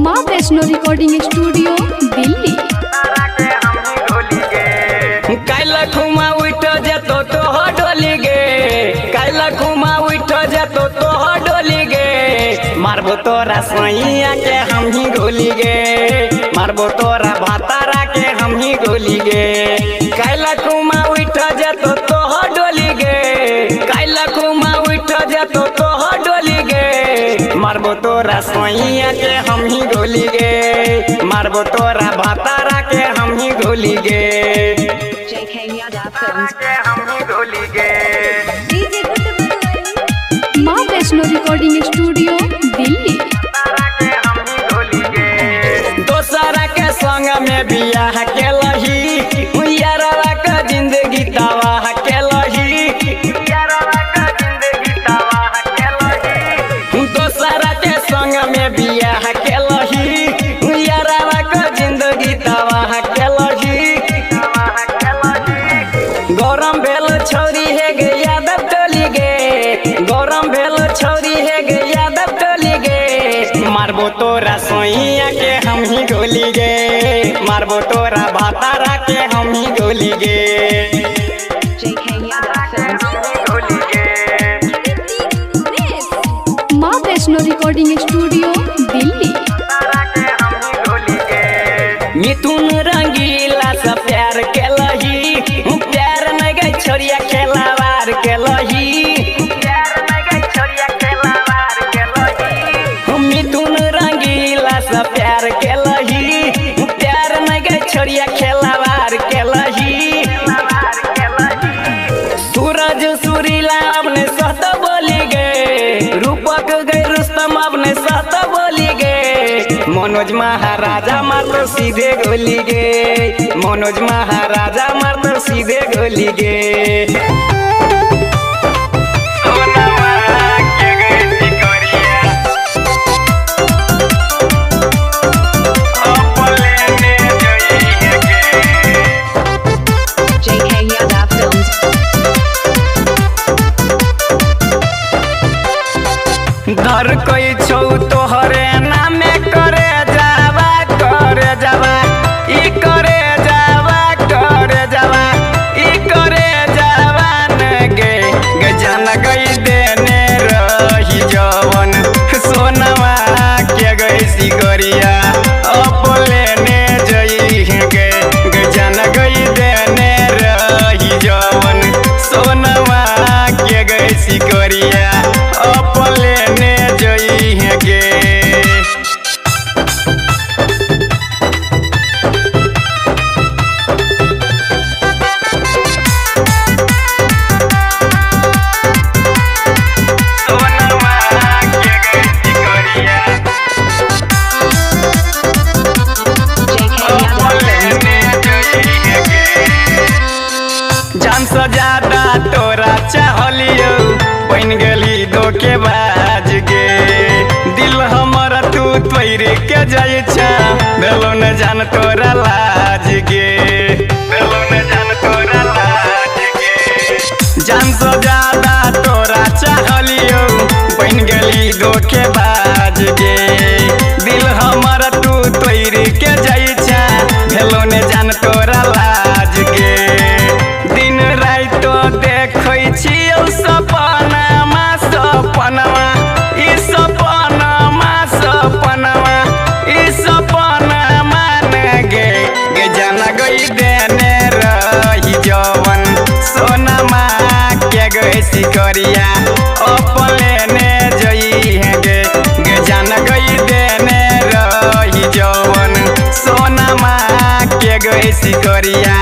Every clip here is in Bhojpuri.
माँ वैष्णो रिकॉर्डिंग स्टूडियो दिल्ली। काइला खुमा उठ जतो तो डोली गे, काइला खुमा उठ जतो तो डोली गे, मारबो तोरा सैया के हम ही गोली गे, मारबो तोरा भातारा के हम ही गोली गे। काइला खुमा उठ जतो तो डोली गे, काइला खुमा उठ जतो तो डोली गे, मारबो तोरा सैया के हम ही गोली गे, मारबो तोरा भातारा के हम ही गोली गे। माँ वैष्णो रिकॉर्डिंग स्टूडियो दिल्ली। दोसरा के संग में बियाह के लही, यारवा का जिंदगी तबाह के लही, दोसरा के संग में बियाह के लही, यारवा का जिंदगी तबाह के लही। गौरम भेल छौरी है गे यादव टोली गे, गौरम भेल छौरी है गे यादव टोली गे, मारबो तोरा सोइया के हम ही गोली गे, मारबो तोरा भातारा के हम ही गोली गे। माँ वैष्णो रिकॉर्डिंग स्टूडियो दिल्ली। मिथुन रंगीला से प्यार के लही, प्यार न गई छोरिया खेलावार के लही, मिथुन रंगीला से प्यार के लही, प्यार न गई छोरिया खेलावार के लही। सूरज सुरीला अपने सहत बोली गे, रूपक गए रुस्तम अपने सहत बोली गे, मनोज महाराजा मार तो सीधे गोली गे, मनोज महाराजा मार तो सीधे गोली गे। धर कोई छौ तोहरे नामे करे जावा, करे जावा, ई करे जावा, करे जावा, ई करे जावा न गे, गजन गई देने रही जवन, सोनवा के गई सिगरिया अपले ने जई गे, गजन गई देने रही जवन, सोनवा के गई सिगरिया अपले ने जई गे। जान से ज्यादा तोरा चाहलियो, बन गेली धोखेबाज गे, दिल हमर तू तोड़ के जाय छा, भेलो न जान तोरा लाज गे, भेलो न जान तोरा लाज गे। जान से ज्यादा तोरा चाहलियो, बन गेली धोखेबाज गे, दिल हमर तू तोड़ के जाय छा, भेलो न जान तोरा लाज गे। दिन रात देखै छियौ सपनामा, सपनामा, ई सपनामा, सपनामा, ई सपनामा न गे, गजन गई देने रही जवन, सोनमा के गई सिकरिया अपले ने जई गे, गजन गई देने रही जवन, सोनमा के गई सिकरिया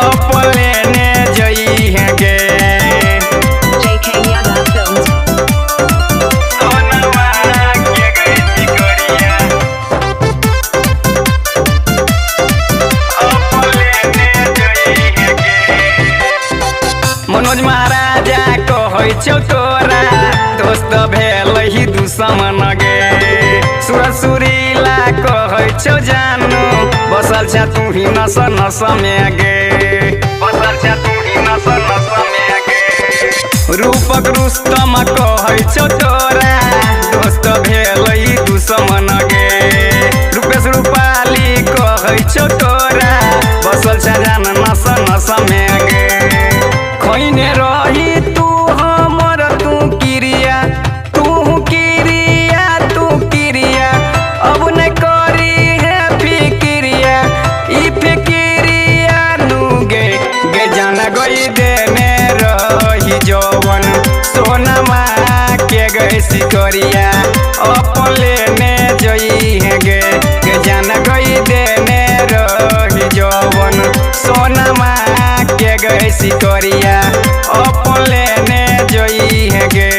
अपले ने जई गे। मनोज महाराजा कहै छौ तोरा दोस्त भेल ही दुश्मन गे, सूरज सुरीला कहै छौ जानू बसल छ तू ही नस नस में गे, बसल छ तू ही नस नस में गे। रूपक रुस्तम कहै छौ तोरा दोस्त भेलै दुश्मन गे रूपेश रूपाली कहै छौ तोरा बसल छ जान नस नस में गे खैने रही तू हमर तू किरिया अब न करी है फिक्रिया ई फिक्रिया नु गे गे जाना गई देने रही जवन सोनमा के गई सिकरिया अपन लेने जई है गे गे जाना गई देने रही जवन सोनमा के गई सिकरिया अपन लेने जई है गे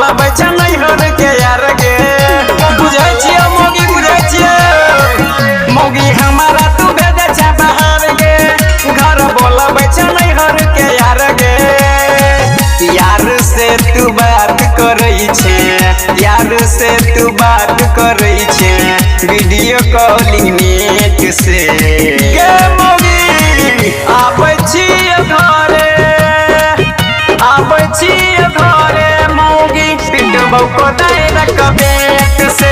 बोला बच्चा नहीं हर के यार गे बुझै छियै मौगी बुझै छियै मौगी हमारा तू भेज छा बाहर गे घर बोला बच्चा नहीं हर के यार गे यार से तू बात करै छे यार से तू बात करै छे वीडियो कॉलिंग नेट से गे मौगी आबै छियै घरे आबै छियै घरे मौगी पिटबौ कोदारि कबेट से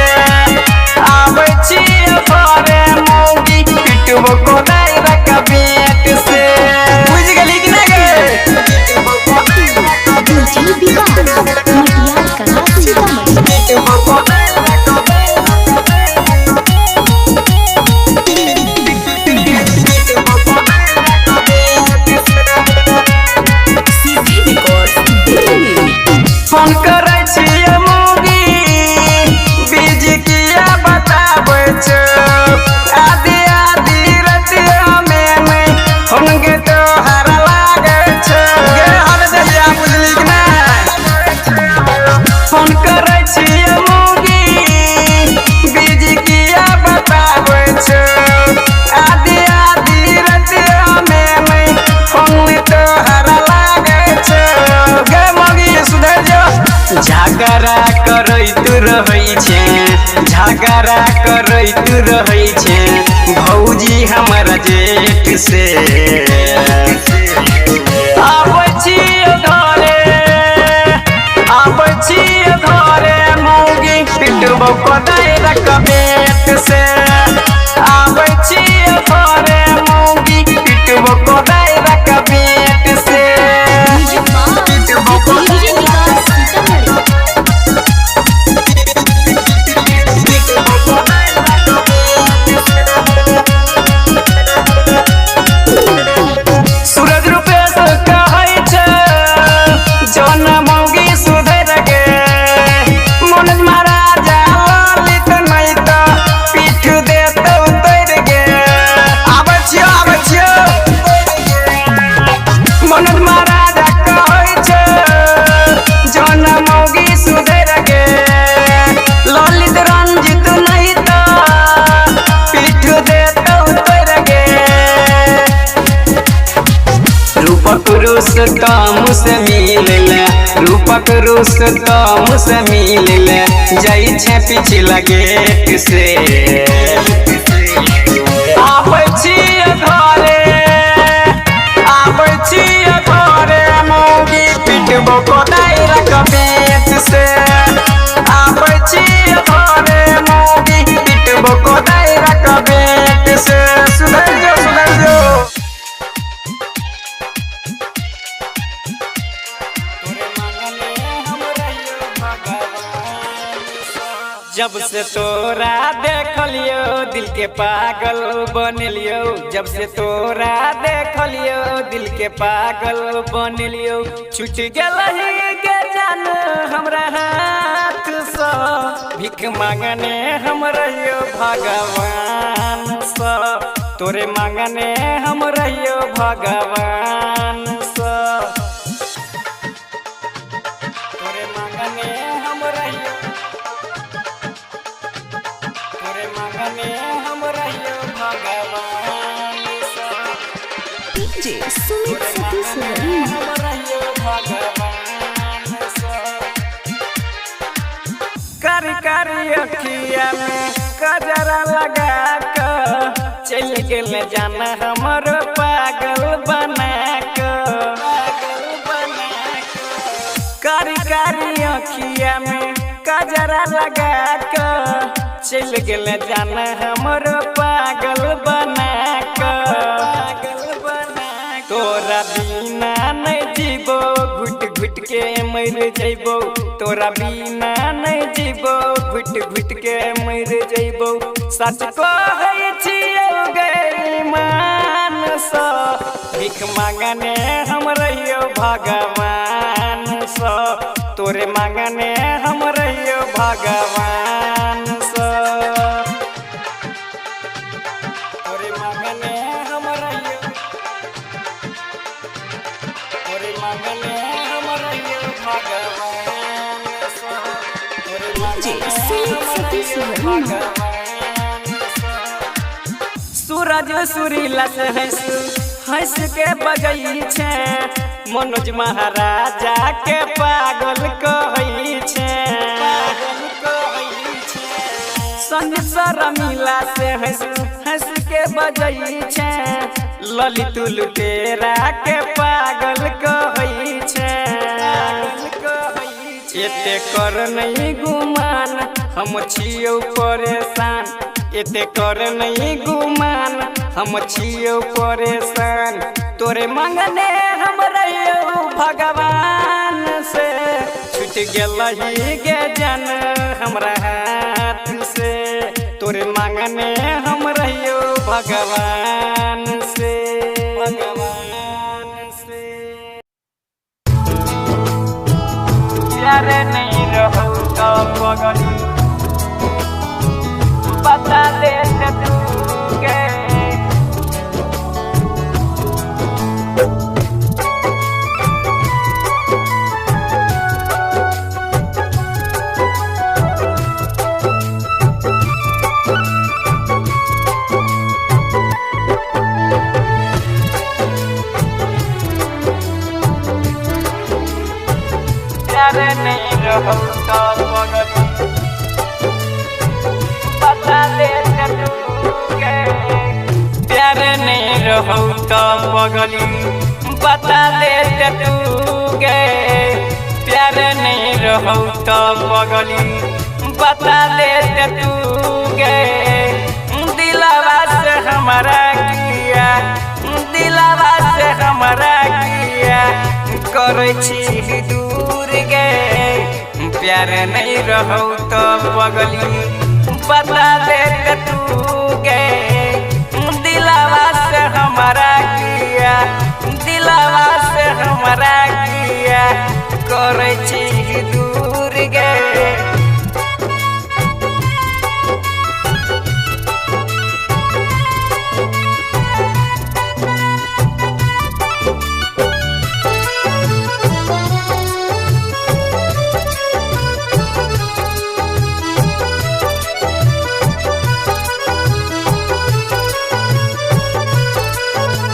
आबै छियै घरे मौगी पिटबौ कोदारि कबेट से बुझ गेली कि नहीं गे पिटबौ कोदारि फोन करै छियै मौगी बीज किया बताबै छ आधी आधी रतियामे हुनके तोहर लागै छ गे हर दलिया बुझली कि नहीं फोन करै छियै मौगी बीज किया बताबै छ आधी आधी रतियामे हुनके तोहर लागै छ गे मौगी सुधर जो झगड़ा करैत रहै छे झगड़ा करैत रहै छे भौजी हमरा जेठ से आबै छियै घरे आबै छियै घरे मौगी पिटबौ कोदारि कबेट से आबै छियै घरे मौगी पिटबौ कोदारि कबेट से पिटबौ सूरज रूपेश कहै छै जौन मौगी सुधर गे मनोज महाराजा ललित नहीं तो पीठ देतौ तोड़ गे आबै छियै मनोज महाराजा कहै छै जौन मौगी सुधर गे ललित रंजित नहीं तो पीठ देतौ तोड़ गे रूपक रुस्तम से मिलले रूपक रुस्तम से मिलले जाइ छे पिछला गेट से आबै छियै घरे आबै छियै घरे मौगी पिटबौ कोदारि कबेट से आबै छियै घरे मौगी पिटबौ कोदारि कबेट से सुधर जो जब से तोरा देखलियो दिल के पागल बनलियो जब से तोरा देखलियो दिल के पागल बनलियो छूट गेलही के जान हमरा हाथ से भीख मांगने हम रहियो भगवान से तोरे मांगने हम रहियो भगवान से तोरे मांगने हम रहियो हम रहियो भगवान डीजे सुमित सतीश रैना हम रहियो भगवान कारी कारी अखिया में कजरा लगा कर चल गेल जान हमर पागल बना कारी कारी अखिया में कजरा लगा कर चल गेल जान हमर पागल बना तोरा बिना नहीं जीबो घुट घुट के मर जइबो तोरा बिना नहीं जीबो घुट घुट के मर जइबो सच कहै छियै गे मान सँ भीख मांगने हम रहियो भगवान सँ तोरे मांगने हम रहियो भगवान सँ तोरे मांगने हम रहियो तोरे मांगने हम रहियो भगवान सँ सिमरन सूरज सुरीला से हंस के बजई छे मनोज महाराजा के पागल कहई छे संदीप शर्मिला से हंस के बजई छे ललित लुटेरा के पागल कहई छे एते कर नहीं गुमान हम छियौ परेशान एते कर नहीं गुमान हम छियौ परेशान तोरे मंगने हम रहियो भगवान से छूट गेलही गे जन हमरा हाथ से तोरे मंगने हम रहियो भगवान से प्यार नहीं रहो तो पगली बता दे तू के प्यार नहीं रहो तो पगली बता दे तू के प्यार नहीं रहो तो पगली बता दे तू के प्यार नहीं रहो तो पगली बता दे तू के दिलवा से हमारा किया दिलवा से हमारा किया करै छी दूर गे प्यार नहीं रहो तो पगली बता दे तू गे दिलवा से हमारा किया दिलवा से हमारा किया करै छी दूर गे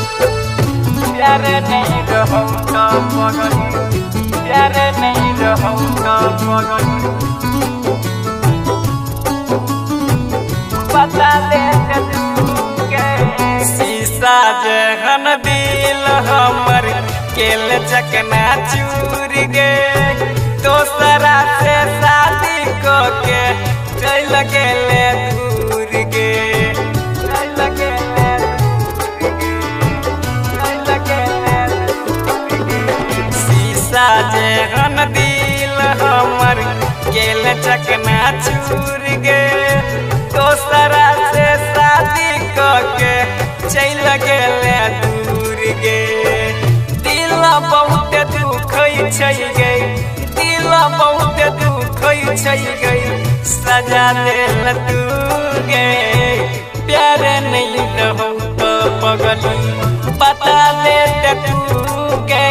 प्यार नहीं रहो तो पगली प्यार नहीं रहो तो पगली बता दे तू के शीशा जहन दिल हमर केल चकना चूर गे दोसरा से शादी को के चल गेले दूर गे चल गेले जेहन दिल हमर केल चकना चूर गे दोसरा से शादी के चल गेले दूर गे दिल बहुत दुख छै गे दिल बहुत दुख छै गे सजा देल तू गे प्यार नहीं रहो तो पगली बता दे तू गे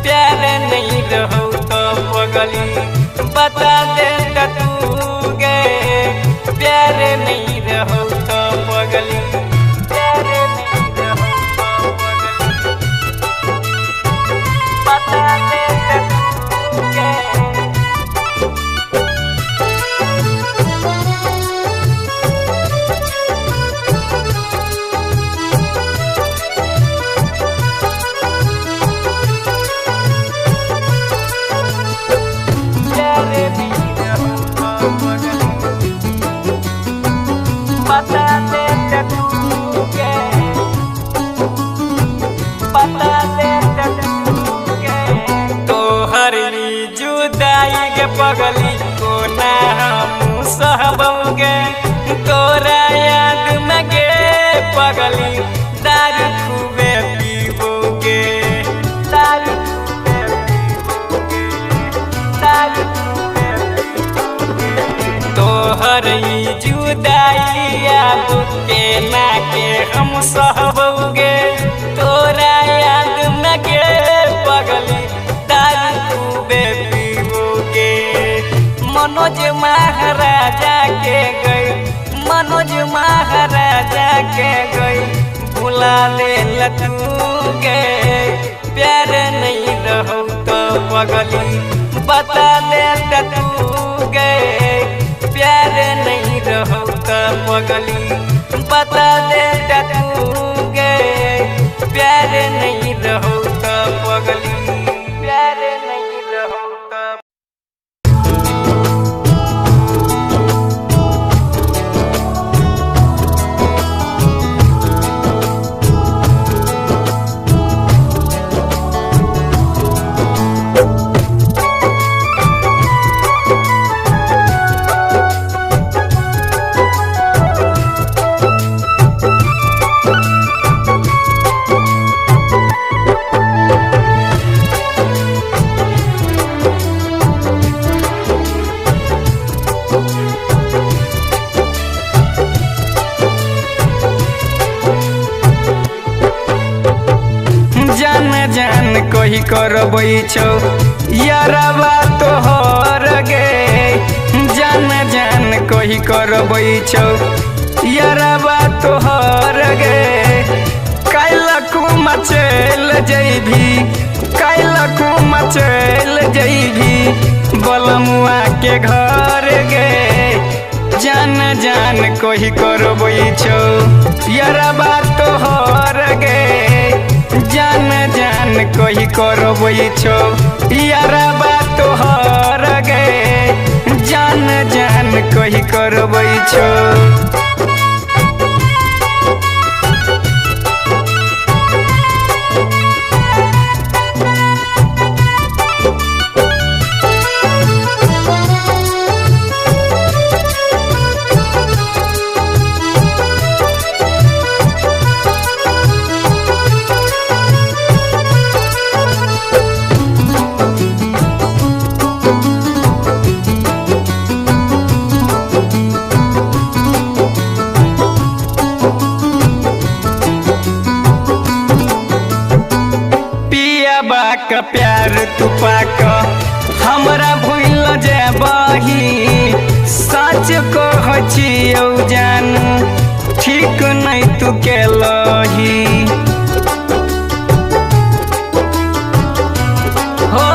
प्यार नहीं रहो तो पगली बता दे तू गे प्यार नहीं रहो तो पगली प्यार नहीं रहो तो पगली बता दे तू गे बता दे तू के बता दे तू के तोहर जुदाई के पगली को ना हम सहबोगे तोरा याद में गे पगली दारू खूबे पीबोगे दारू खूबे पीबोगे दारू तोहर जुदाई याद के ना के हम सहबोगे तोरा याद में गे पगली दारू खूबे पीबोगे मनोज महाराजा के गई, मनोज महाराजा के गई, भुला ले तू गए, प्यार नहीं रहो तो पगली बता दे तू गए, प्यार नहीं रहो तो पगली बता दे तू गए, प्यार नहीं रहो तो पगली, प्यार नहीं रहो तो। जान कही करबै छौ यारबा तोहर गे, जान जान कही करबै छौ यारबा तोहर गे, काल्हि चल जैभी, काल्हि चल जैभी बलमुआ के घर गे, जान जान कही करबै छौ यारबा तोहर गे, जान जान कही करबै छौ यारबा तोहर गे, जान जान कही करबै छौ। का प्यार तू पाक हमरा भूल जेबही, सच कहछियौ जानू ठीक नहीं तू केलही, हो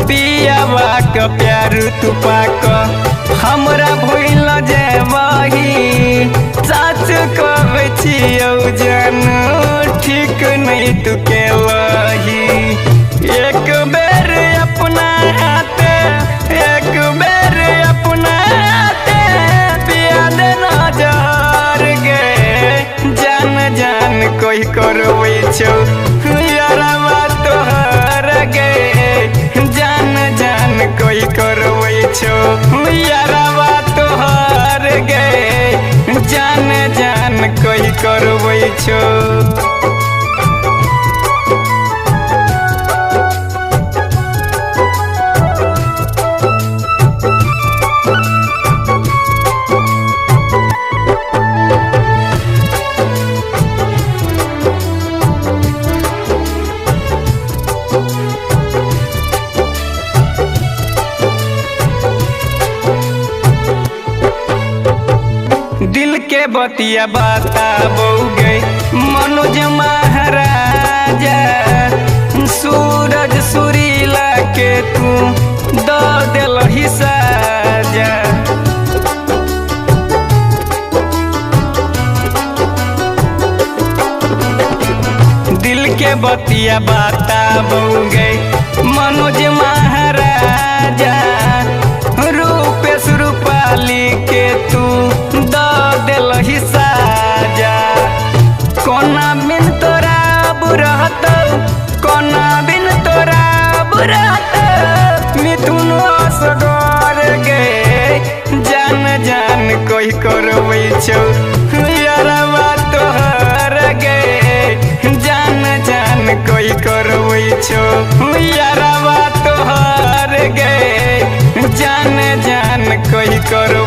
पियावा का प्यार तू पाक हमरा भूल जेबही, सच कहछियौ जानू ठीक नहीं तू केलही, एक बेर अपना हाथे, एक बेर अपना हाथे पिया दे नजर गे, जान जान कही करबै छौ यारबा तोहर गे, जान जान कही करबै छौ यारबा तोहर गे, जान जान कही करबै छौ। दिल के बतिया बताबोगे मनोज महाराजा, सूरज सुरीला के तू द देलही साजा, दिल के बतिया बताबोगे मनोज महाराजा, रूपेश रूपाली के तू देलही साजा, कोना बिन तोरा बुरहत, कोना बिन तोरा बुरहत मिथुन असगर गे, जान जान कही करबै छौ यारबा तोहर गे, जान जान कही करबै छौ यारबा तोहर गे, जान जान कही करबै